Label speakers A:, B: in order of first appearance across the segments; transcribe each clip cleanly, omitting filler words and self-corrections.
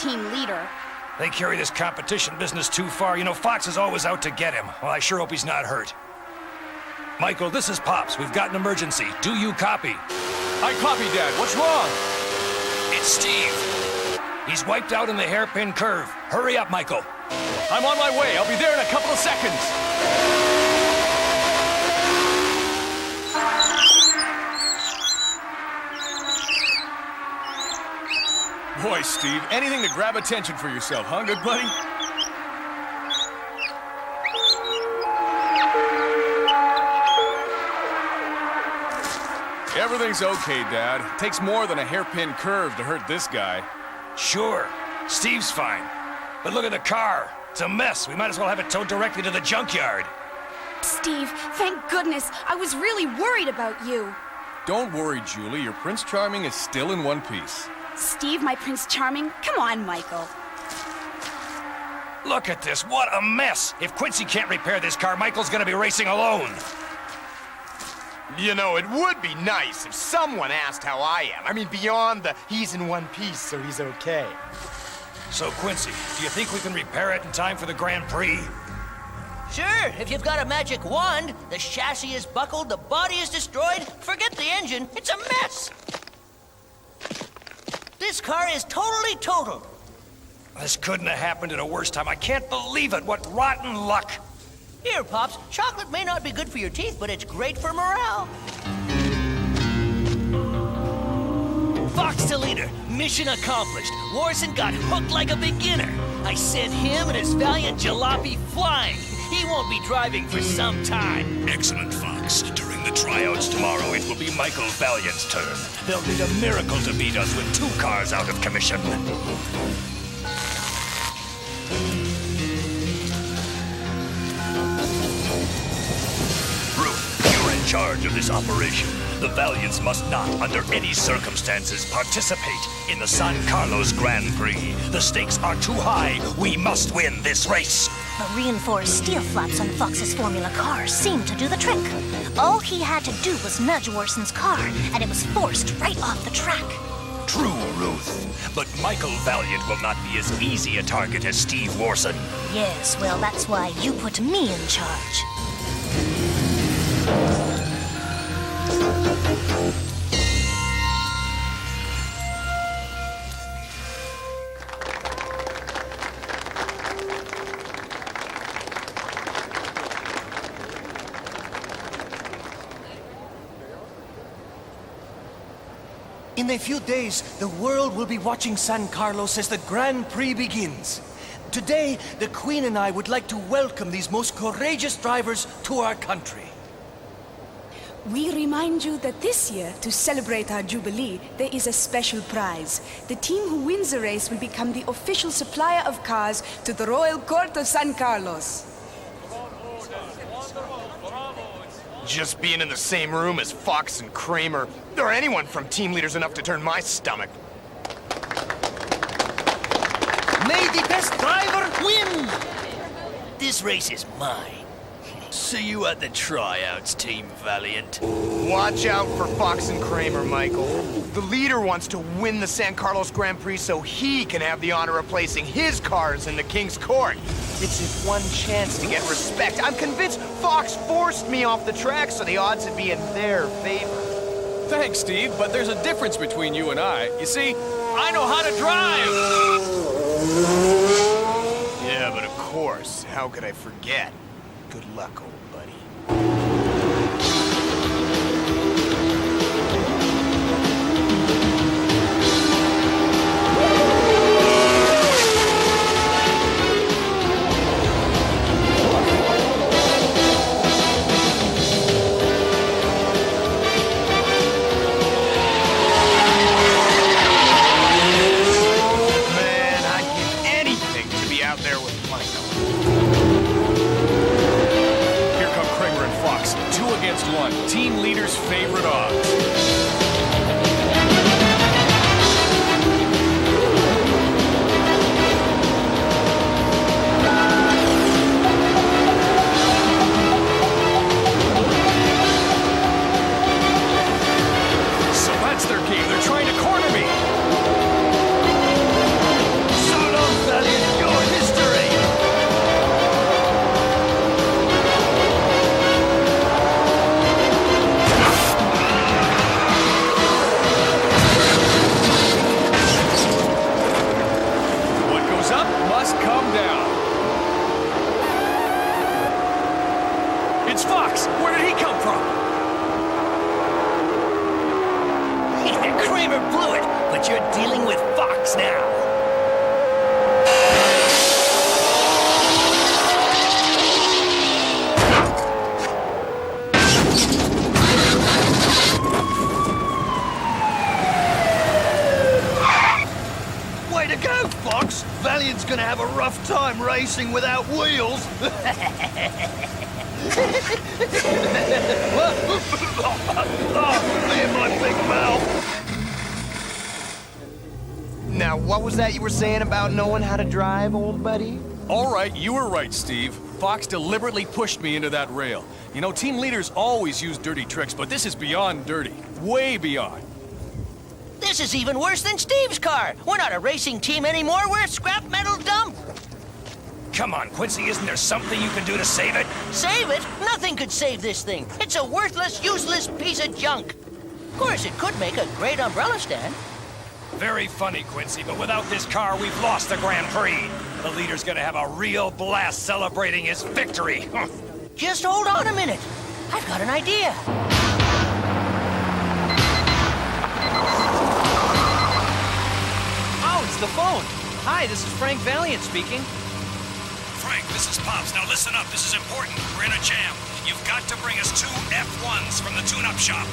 A: team leader.
B: They carry this competition business too far. You know, Fox is always out to get him. Well, I sure hope he's not hurt. Michael, this is Pops. We've got an emergency. Do you copy?
C: I copy, Dad. What's wrong?
B: It's Steve. He's wiped out in the hairpin curve. Hurry up, Michael.
C: I'm on my way. I'll be there in a couple of seconds. Boy, Steve, anything to grab attention for yourself, huh, good buddy? Everything's okay, Dad. Takes more than a hairpin curve to hurt this guy.
B: Sure. Steve's fine. But look at the car. It's a mess. We might as well have it towed directly to the junkyard.
A: Steve, thank goodness. I was really worried about you.
C: Don't worry, Julie. Your Prince Charming is still in one piece.
A: Steve, my Prince Charming? Come on, Michael.
B: Look at this. What a mess. If Quincy can't repair this car, Michael's gonna be racing alone.
D: You know, it would be nice if someone asked how I am. I mean, beyond the he's in one piece, so he's okay.
B: So, Quincy, do you think we can repair it in time for the Grand Prix?
E: Sure, if you've got a magic wand, the chassis is buckled, the body is destroyed, forget the engine, it's a mess. This car is totally totaled.
B: This couldn't have happened at a worse time. I can't believe it. What rotten luck.
E: Here, Pops, chocolate may not be good for your teeth, but it's great for morale. Fox to leader, mission accomplished. Warson got hooked like a beginner. I sent him and his Valiant jalopy flying. He won't be driving for some time.
B: Excellent, Fox. During the tryouts tomorrow, it will be Michael Valiant's turn. They'll need a miracle to beat us with 2 cars out of commission. You're in charge of this operation. The Valiants must not, under any circumstances, participate in the San Carlos Grand Prix. The stakes are too high. We must win this race.
F: The reinforced steel flaps on Fox's Formula car seemed to do the trick. All he had to do was nudge Warson's car, and it was forced right off the track.
B: True, Ruth. But Michael Valiant will not be as easy a target as Steve Warson.
F: Yes, well, that's why you put me in charge.
G: In a few days, the world will be watching San Carlos as the Grand Prix begins. Today, the Queen and I would like to welcome these most courageous drivers to our country.
H: We remind you that this year, to celebrate our Jubilee, there is a special prize. The team who wins the race will become the official supplier of cars to the Royal Court of San Carlos.
D: Just being in the same room as Fox and Kramer, or anyone from team leaders enough to turn my stomach.
G: May the best driver win!
E: This race is mine. See you at the tryouts, Team Valiant.
D: Watch out for Fox and Kramer, Michael. The leader wants to win the San Carlos Grand Prix so he can have the honor of placing his cars in the King's Court. It's his one chance to get respect. I'm convinced Fox forced me off the track, so the odds would be in their favor.
C: Thanks, Steve, but there's a difference between you and I. You see, I know how to drive!
D: Yeah, but of course, how could I forget? Good luck, old buddy. Man, I'd give anything to be out there with Michael.
C: Here come Kramer and Fox, 2 against 1. Team leader's favorite odds. So that's their game. They're trying to corner me. So has come down. It's Fox! Where did he come from?
E: Kramer blew it, but you're dealing with Fox now.
I: Way to go, Fox! Valiant's gonna have a rough time racing without wheels. Me and my big mouth.
D: Now, what was that you were saying about knowing how to drive, old buddy?
C: All right, you were right, Steve. Fox deliberately pushed me into that rail. You know, team leaders always use dirty tricks, but this is beyond dirty. Way beyond.
E: This is even worse than Steve's car. We're not a racing team anymore. We're a scrap metal dump.
B: Come on, Quincy, isn't there something you can do to save it?
E: Save it? Nothing could save this thing. It's a worthless, useless piece of junk. Of course, it could make a great umbrella stand.
B: Very funny, Quincy, but without this car, we've lost the Grand Prix. The leader's gonna have a real blast celebrating his victory.
E: Just hold on a minute. I've got an idea.
J: Oh, it's the phone. Hi, this is Frank Valiant speaking.
B: Frank, this is Pops. Now listen up. This is important. We're in a jam. You've got to bring us 2 F1s from the tune-up shop.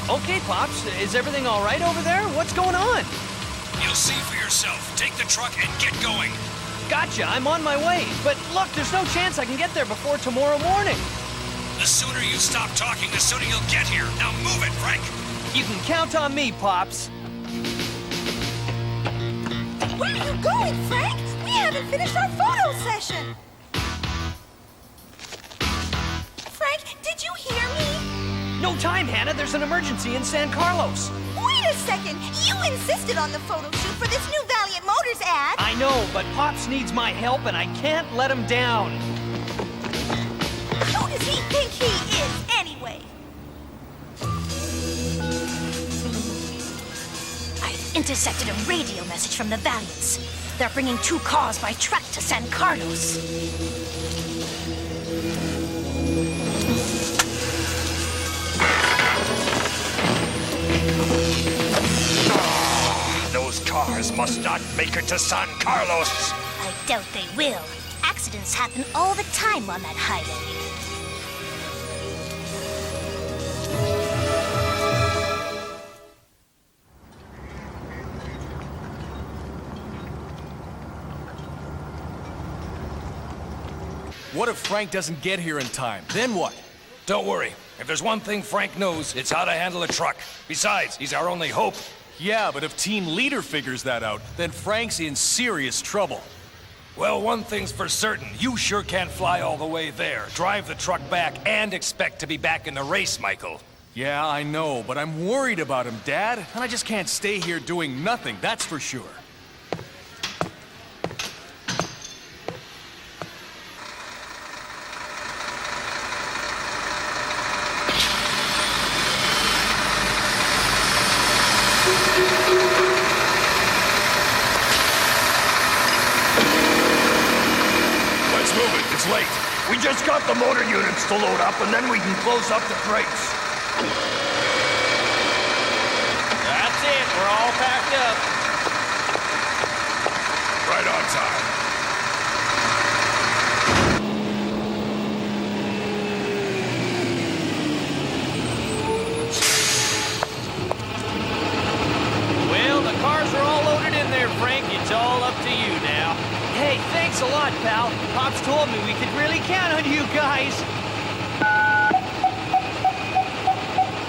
J: Okay, Pops. Is everything all right over there? What's going on?
B: You'll see for yourself. Take the truck and get going.
J: Gotcha. I'm on my way. But look, there's no chance I can get there before tomorrow morning.
B: The sooner you stop talking, the sooner you'll get here. Now move it, Frank.
J: You can count on me, Pops.
F: Where are you going, Frank? We haven't finished our photo session. Frank, did you hear me?
J: No time, Hannah. There's an emergency in San Carlos.
F: Wait a second. You insisted on the photo shoot for this new Valiant Motors ad.
J: I know, but Pops needs my help, and I can't let him down.
F: Who does he think he is, anyway? I've intercepted a radio message from the Valiants. They're bringing 2 cars by truck to San Carlos.
B: Those cars must not make it to San Carlos.
F: I doubt they will. Accidents happen all the time on that highway.
C: What if Frank doesn't get here in time? Then what?
B: Don't worry. If there's one thing Frank knows, it's how to handle a truck. Besides, he's our only hope.
C: Yeah, but if team leader figures that out, then Frank's in serious trouble.
B: Well, one thing's for certain. You sure can't fly all the way there, drive the truck back, and expect to be back in the race, Michael.
C: Yeah, I know, but I'm worried about him, Dad. And I just can't stay here doing nothing, that's for sure.
B: Let's move it. It's late.
I: We just got the motor units to load up, and then we can close up the crates.
J: That's it. We're all packed up.
B: Right on time.
J: Well, the cars are all loaded in there, Frank. It's all up to you now. Hey, thanks a lot, pal. Pops told me we could really count on you guys.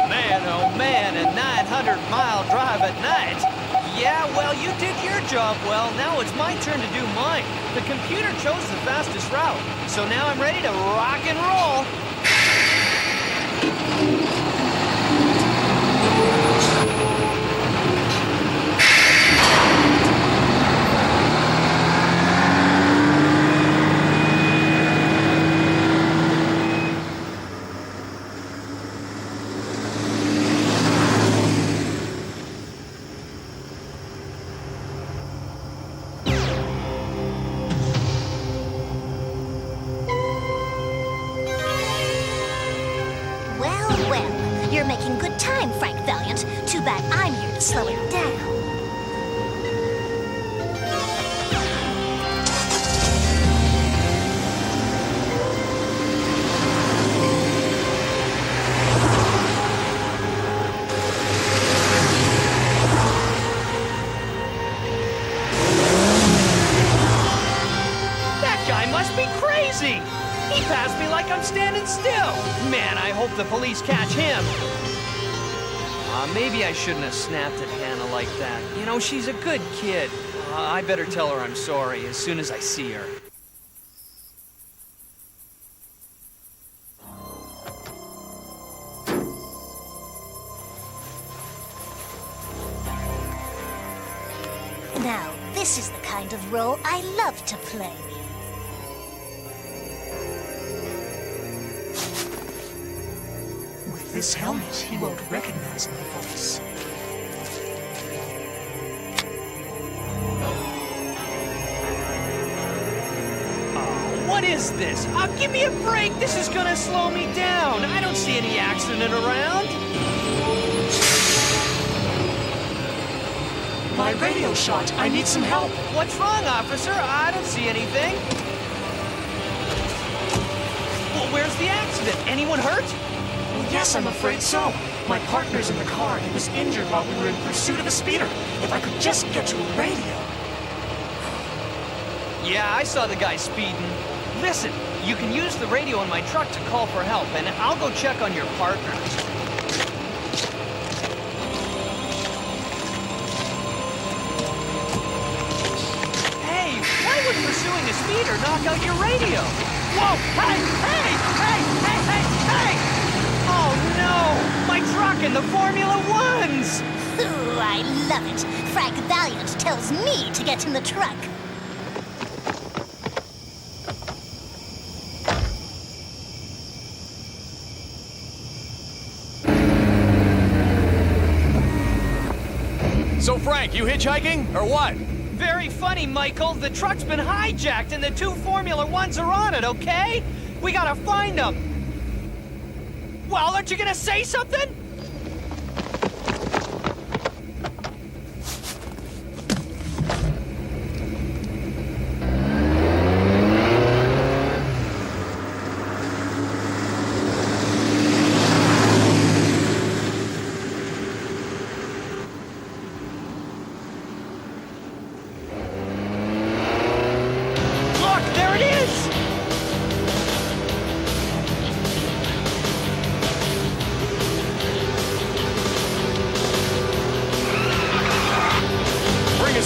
J: Man, oh man, a 900-mile drive at night. Yeah, well, you did your job well. Now it's my turn to do mine. The computer chose the fastest route, so now I'm ready to rock and roll.
F: You're making good time, Frank Valiant. Too bad I'm here to slow it down.
J: That guy must be crazy! He passed me like I'm standing still! Man, I hope the police catch him! Maybe I shouldn't have snapped at Hannah like that. You know, she's a good kid. I better tell her I'm sorry as soon as I see her.
F: Now, this is the kind of role I love to play.
K: With this helmet, he won't recognize my voice.
J: What is this? Give me a break! This is gonna slow me down! I don't see any accident around!
K: My radio shot. I need some help.
J: What's wrong, officer? I don't see anything. Well, where's the accident? Anyone hurt?
K: Well, yes, I'm afraid so. My partner's in the car. He was injured while we were in pursuit of a speeder. If I could just get to a radio.
J: Yeah, I saw the guy speeding. Listen, you can use the radio in my truck to call for help, and I'll go check on your partner. Hey, why would pursuing a speeder knock out your radio? Whoa! Hey! Hey! Hey! Hey! Hey! Hey! Oh no! My truck and the Formula Ones!
F: Ooh, I love it. Frank Valiant tells me to get in the truck.
C: So, Frank, you hitchhiking, or what?
J: Very funny, Michael. The truck's been hijacked and the two Formula Ones are on it, okay? We gotta find them. Well, aren't you gonna say something?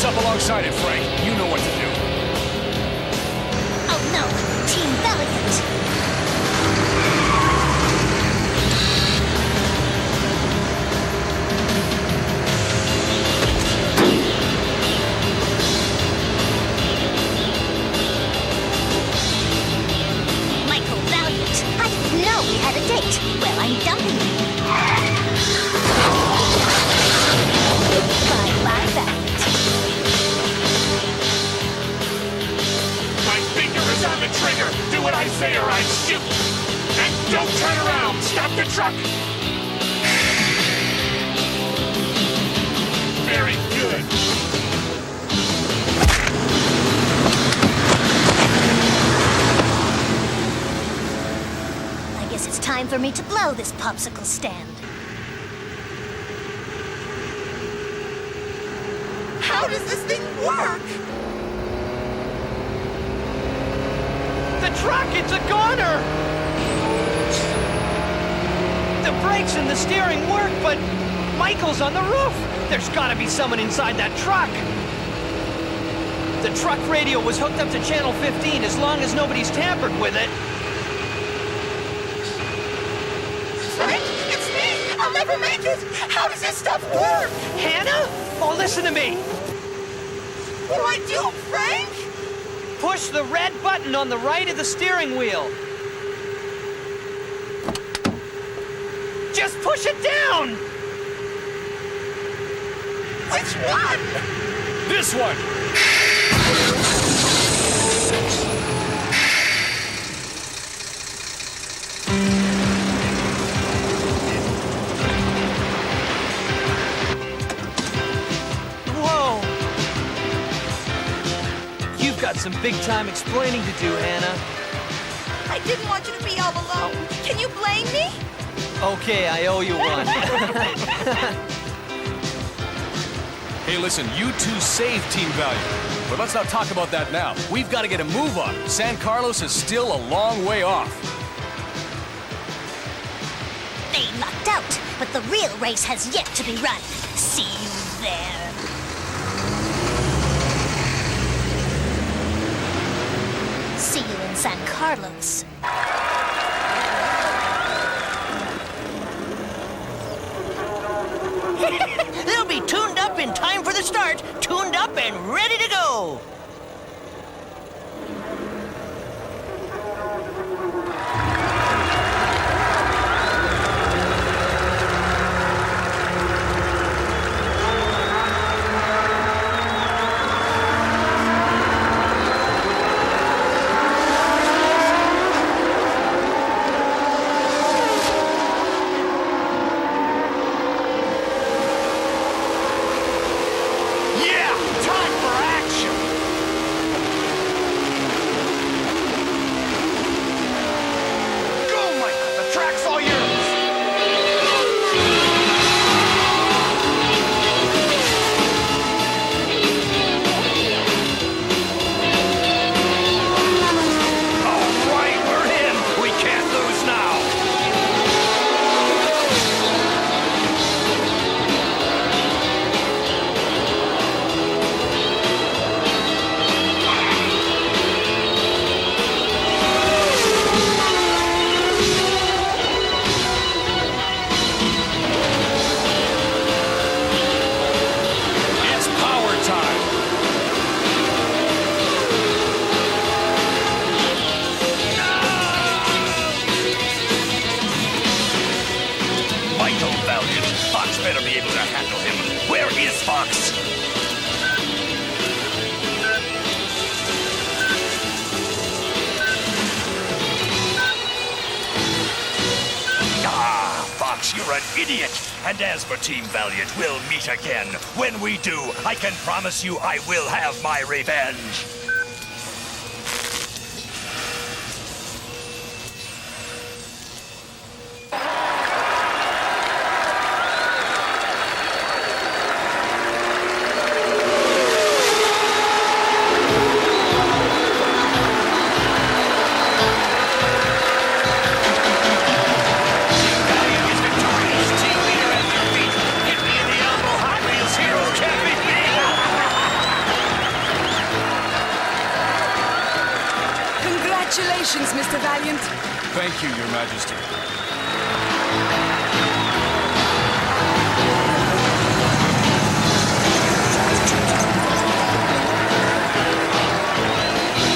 C: Up alongside it, Frank. You know what to do.
F: Oh no, Team Valiant! Michael Valiant, I didn't know we had a date. Well, I'm dumping you. Bye-bye, Valiant.
K: On the trigger! Do what I say or I shoot! And don't turn around! Stop the truck! Very good!
F: I guess it's time for me to blow this popsicle stand.
K: How does this thing work?
J: The truck, it's a goner! The brakes and the steering work, but Michael's on the roof! There's gotta be someone inside that truck! The truck radio was hooked up to channel 15 as long as nobody's tampered with it.
K: Frank, it's me! I'll never make it! How does this stuff work?
J: Hannah? Oh, listen to me!
K: What do I do, Frank?
J: Push the red button on the right of the steering wheel. Just push it down!
K: Which one?
C: This one!
J: got some big-time explaining to do, Hannah.
L: I didn't want you to be all alone. Can you blame me?
J: Okay, I owe you one.
C: Hey, listen, you two saved Team Valiant. But let's not talk about that now. We've got to get a move on. San Carlos is still a long way off.
F: They lucked out, but the real race has yet to be run. See you there. See you in San Carlos.
E: They'll be tuned up in time for the start, tuned up and ready to go.
B: better be able to handle him. Where is Fox? Ah, Fox, you're an idiot. And as for Team Valiant, we'll meet again. When we do, I can promise you I will have my revenge.
H: Congratulations, Mr. Valiant.
C: Thank you, Your Majesty.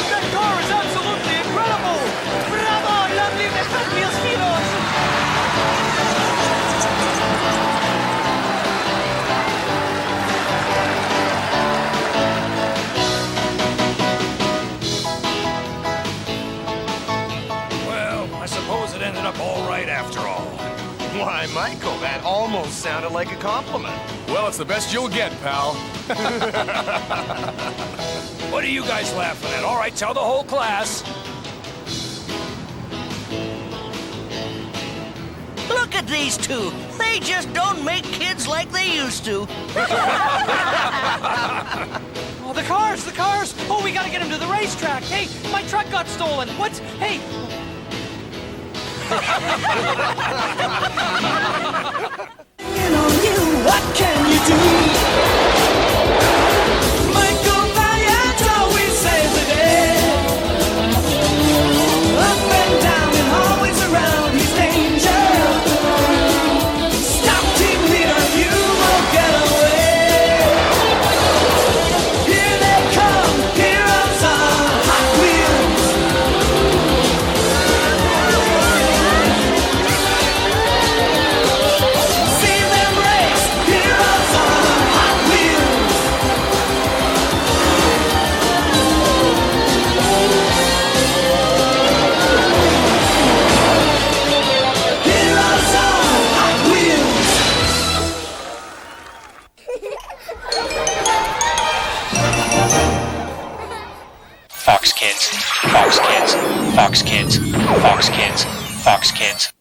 J: That car is absolutely incredible! Bravo, lovely Hot Wheels heroes!
B: Ended up all right after all.
D: Why, Michael, that almost sounded like a compliment.
C: Well, it's the best you'll get, pal.
B: What are you guys laughing at? All right, tell the whole class.
E: Look at these two. They just don't make kids like they used to.
J: Oh, the cars, the cars! Oh, we gotta get them to the racetrack. Hey, my truck got stolen. What's... Hey...
M: What can you do? Michael Valiant always saves the day. Up and down and always around, he's danger. Stop, team leader, you won't get away. Here they come, heroes on Hot Wheels. See them race, heroes on Hot Wheels.
N: Fox Kids, Fox Kids, Fox Kids, Fox Kids.